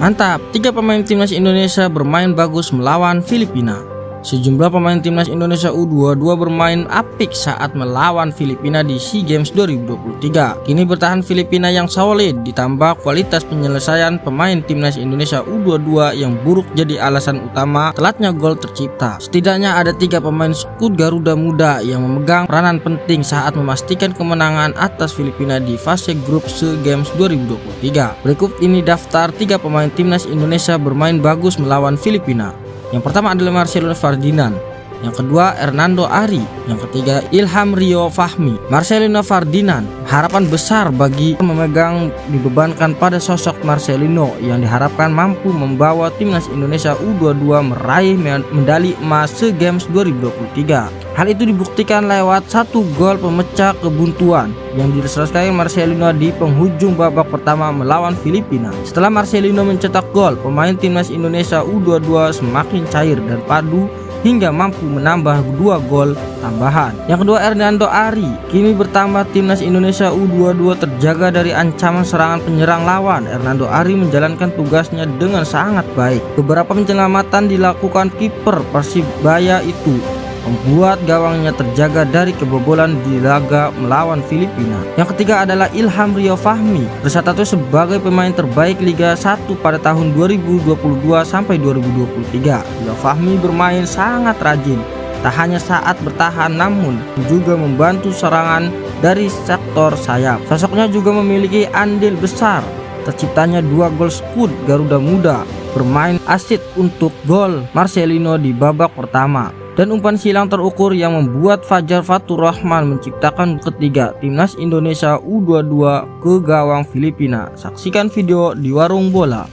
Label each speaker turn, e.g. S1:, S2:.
S1: Mantap, 3 pemain timnas Indonesia bermain bagus melawan Filipina. Sejumlah pemain timnas Indonesia U22 bermain apik saat melawan Filipina di SEA Games 2023. Kini bertahan Filipina yang solid ditambah kualitas penyelesaian pemain timnas Indonesia U22 yang buruk jadi alasan utama telatnya gol tercipta. Setidaknya ada 3 pemain skuad Garuda Muda yang memegang peranan penting saat memastikan kemenangan atas Filipina di fase grup SEA Games 2023. Berikut ini daftar 3 pemain timnas Indonesia bermain bagus melawan Filipina. Yang pertama adalah Marcelino Ferdinand, yang kedua Hernando Ari, yang ketiga Ilham Rio Fahmi. Marcelino Ferdinand, harapan besar bagi memegang dibebankan pada sosok Marcelino yang diharapkan mampu membawa timnas Indonesia U22 meraih medali emas SEA Games 2023. Hal itu dibuktikan lewat 1 gol pemecah kebuntuan yang diselesaikan Marcelino di penghujung babak pertama melawan Filipina. Setelah Marcelino mencetak gol, pemain timnas Indonesia U22 semakin cair dan padu hingga mampu menambah 2 gol tambahan. Yang kedua Hernando Ari, kini bertambah timnas Indonesia U22 terjaga dari ancaman serangan penyerang lawan. Hernando Ari menjalankan tugasnya dengan sangat baik. Beberapa penyelamatan dilakukan kiper Persibaya itu membuat gawangnya terjaga dari kebobolan di laga melawan Filipina. Yang ketiga adalah Ilham Rio Fahmi, berstatus sebagai pemain terbaik Liga 1 pada tahun 2022 sampai 2023. Rio Fahmi bermain sangat rajin, tak hanya saat bertahan namun juga membantu serangan dari sektor sayap. Sosoknya juga memiliki andil besar terciptanya 2 gol skuad Garuda Muda, bermain asis untuk gol Marcelino di babak pertama dan umpan silang terukur yang membuat Fajar Faturrahman menciptakan ketiga timnas Indonesia U22 ke gawang Filipina. Saksikan video di Warung Bola.